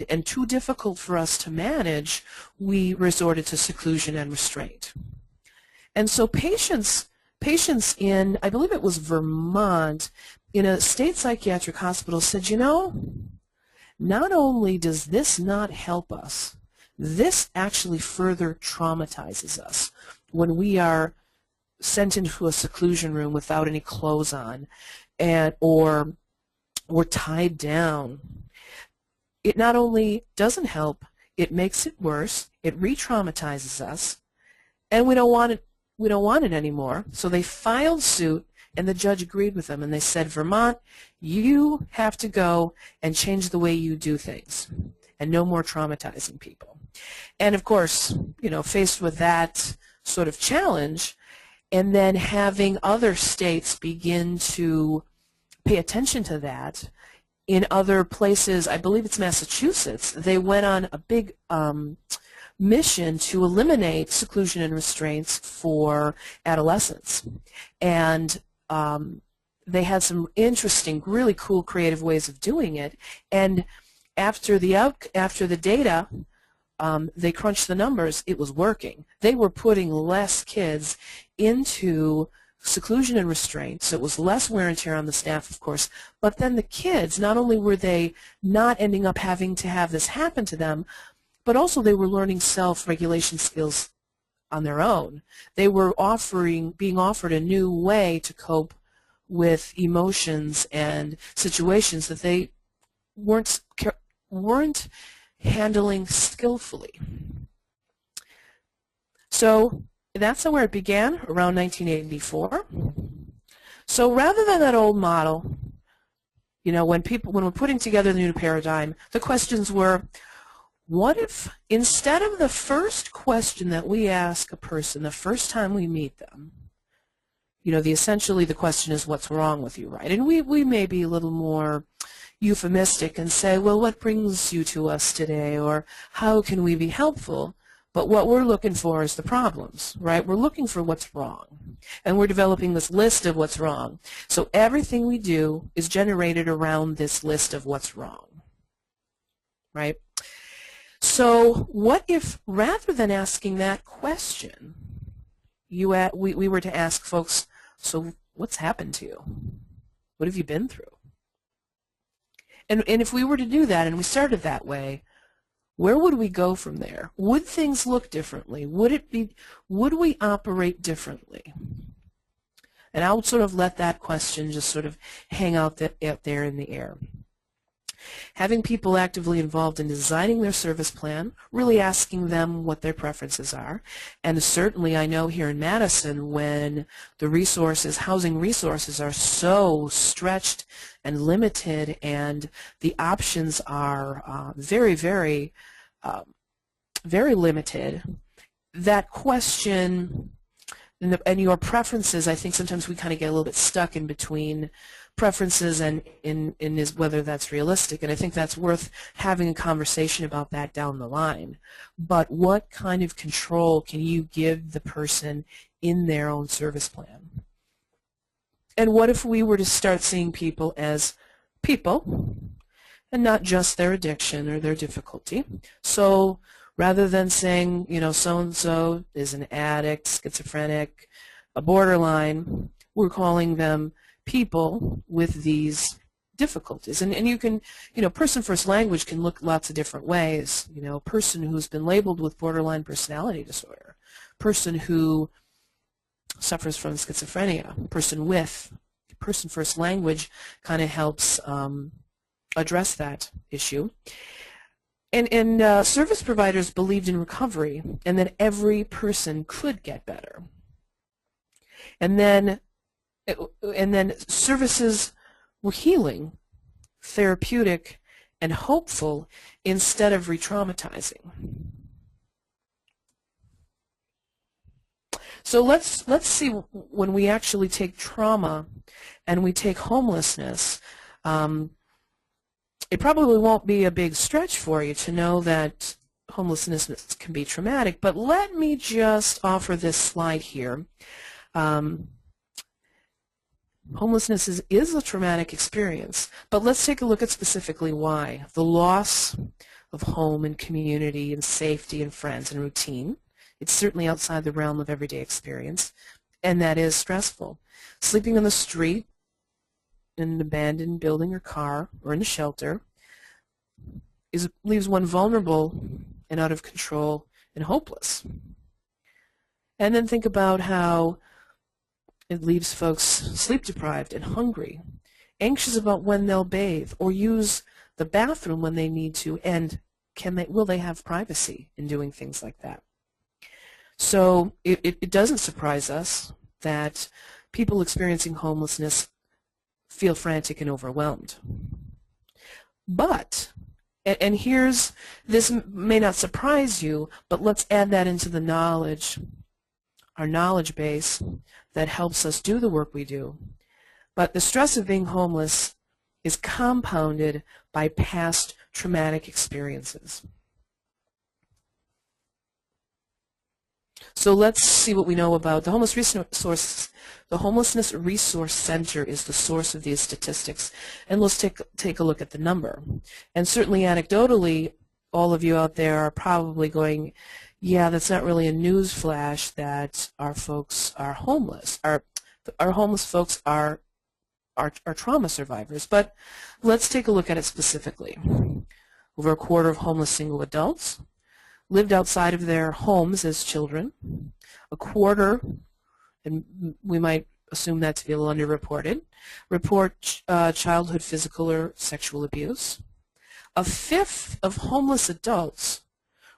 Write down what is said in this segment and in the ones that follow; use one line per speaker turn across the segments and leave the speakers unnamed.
and too difficult for us to manage, we resorted to seclusion and restraint. And so patients in, I believe it was Vermont, in a state psychiatric hospital said, you know, not only does this not help us, this actually further traumatizes us when we are sent into a seclusion room without any clothes on, or we're tied down. It not only doesn't help, it makes it worse, it re-traumatizes us, and we don't want it anymore. So they filed suit, and the judge agreed with them, and they said, Vermont, you have to go and change the way you do things, and no more traumatizing people. And of course, you know, faced with that sort of challenge, and then having other states begin to pay attention to that, in other places, I believe it's Massachusetts, they went on a big mission to eliminate seclusion and restraints for adolescents. And they had some interesting, really cool, creative ways of doing it. And after the data, they crunched the numbers, it was working. They were putting less kids into seclusion and restraint, so it was less wear and tear on the staff, of course, but then the kids, not only were they not ending up having to have this happen to them, but also they were learning self-regulation skills on their own. They were being offered a new way to cope with emotions and situations that they weren't handling skillfully. So that's where it began, around 1984. So rather than that old model, you know, when we're putting together the new paradigm, the questions were, what if instead of the first question that we ask a person the first time we meet them, you know, essentially the question is, what's wrong with you, right? And we may be a little more euphemistic and say, well, what brings you to us today, or how can we be helpful? But what we're looking for is the problems, right? We're looking for what's wrong. And we're developing this list of what's wrong. So everything we do is generated around this list of what's wrong, right? So what if, rather than asking that question, we were to ask folks, so what's happened to you? What have you been through? And if we were to do that, and we started that way, where would we go from there? Would things look differently? Would we operate differently? And I'll sort of let that question just sort of hang out there in the air. Having people actively involved in designing their service plan, really asking them what their preferences are. And certainly I know here in Madison, when the housing resources are so stretched and limited, and the options are very, very, very limited, that question and your preferences, I think sometimes we kind of get a little bit stuck in between preferences and whether that's realistic, and I think that's worth having a conversation about that down the line. But what kind of control can you give the person in their own service plan? And what if we were to start seeing people as people and not just their addiction or their difficulty? So rather than saying, you know, so-and-so is an addict, schizophrenic, a borderline, we're calling them people with these difficulties. And you can, you know, person-first language can look lots of different ways. You know, a person who's been labeled with borderline personality disorder, person who suffers from schizophrenia, person-first language kind of helps address that issue. And service providers believed in recovery and that every person could get better. And then services were healing, therapeutic, and hopeful instead of re-traumatizing. So let's see, when we actually take trauma and we take homelessness, it probably won't be a big stretch for you to know that homelessness can be traumatic, but let me just offer this slide here. Homelessness is a traumatic experience, but let's take a look at specifically why. The loss of home and community and safety and friends and routine. It's certainly outside the realm of everyday experience, and that is stressful. Sleeping on the street in an abandoned building or car or in a shelter leaves one vulnerable and out of control and hopeless. And then think about how it leaves folks sleep deprived and hungry, anxious about when they'll bathe or use the bathroom when they need to, and will they have privacy in doing things like that? So it doesn't surprise us that people experiencing homelessness feel frantic and overwhelmed. But, and this may not surprise you, but let's add that into the knowledge, our knowledge base that helps us do the work we do. But the stress of being homeless is compounded by past traumatic experiences. So let's see what we know about the homelessness resource center is the source of these statistics, and let's take a look at the number. And certainly anecdotally, all of you out there are probably going, yeah, that's not really a news flash that our folks are homeless. Our homeless folks are trauma survivors. But let's take a look at it specifically. Over a quarter of homeless single adults lived outside of their homes as children. A quarter, and we might assume that to be a little underreported, report childhood physical or sexual abuse. A fifth of homeless adults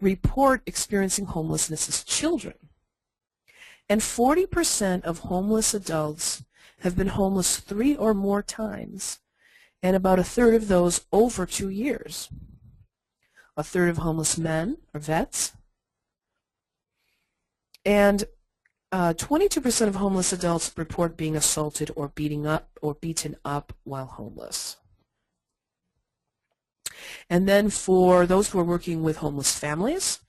report experiencing homelessness as children. And 40% of homeless adults have been homeless 3 or more times, and about a third of those over 2 years. A third of homeless men are vets, and 22% of homeless adults report being assaulted or beaten up while homeless. And then for those who are working with homeless families,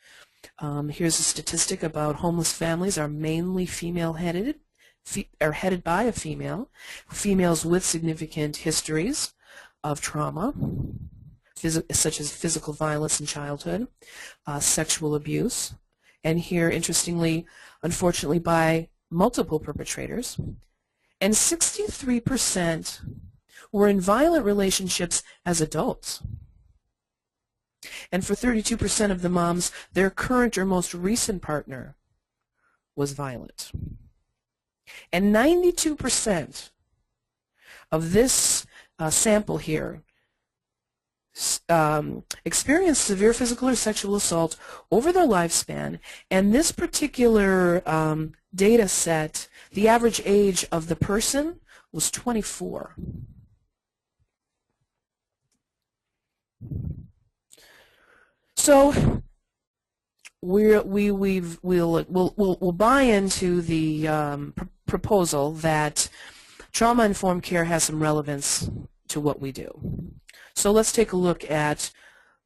here's a statistic about homeless families are mainly female-headed, are headed by a female, females with significant histories of trauma, such as physical violence in childhood, sexual abuse, and here, interestingly, unfortunately, by multiple perpetrators. And 63% were in violent relationships as adults. And for 32% of the moms, their current or most recent partner was violent. And 92% of this sample here experienced severe physical or sexual assault over their lifespan, and this particular data set, the average age of the person was 24. So we'll buy into the proposal that trauma-informed care has some relevance to what we do. So let's take a look at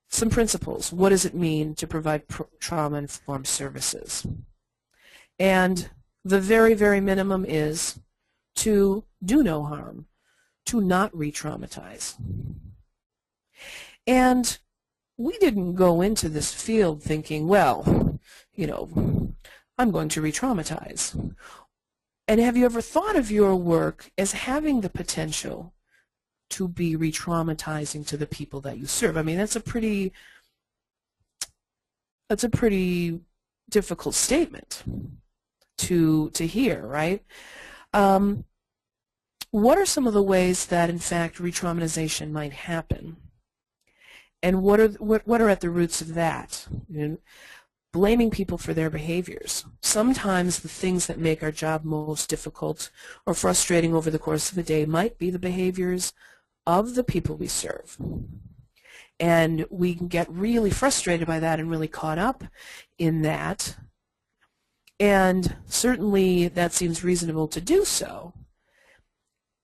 some principles. What does it mean to provide trauma-informed services? And the very, very minimum is to do no harm, to not re-traumatize. And we didn't go into this field thinking, well, you know, I'm going to re-traumatize. And have you ever thought of your work as having the potential to be re-traumatizing to the people that you serve? I mean, that's a pretty difficult statement to hear, right? What are some of the ways that, in fact, re-traumatization might happen? And what are at the roots of that? You know, blaming people for their behaviors. Sometimes the things that make our job most difficult or frustrating over the course of a day might be the behaviors of the people we serve. And we can get really frustrated by that and really caught up in that. And certainly that seems reasonable to do so.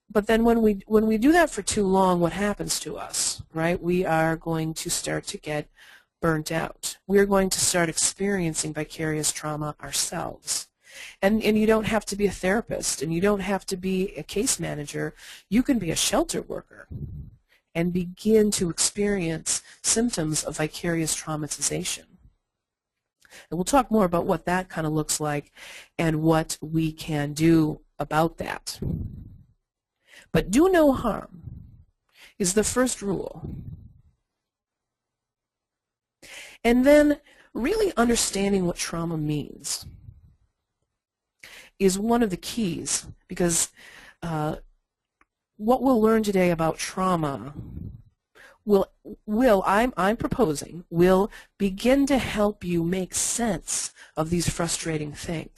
But then when we do that for too long, what happens to us, right? We are going to start to get burnt out. We're going to start experiencing vicarious trauma ourselves. And you don't have to be a therapist, and you don't have to be a case manager. You can be a shelter worker. and begin to experience symptoms of vicarious traumatization. And we'll talk more about what that kind of looks like and what we can do about that. But do no harm is the first rule. And then really understanding what trauma means is one of the keys, because what we'll learn today about trauma I'm proposing will begin to help you make sense of these frustrating things.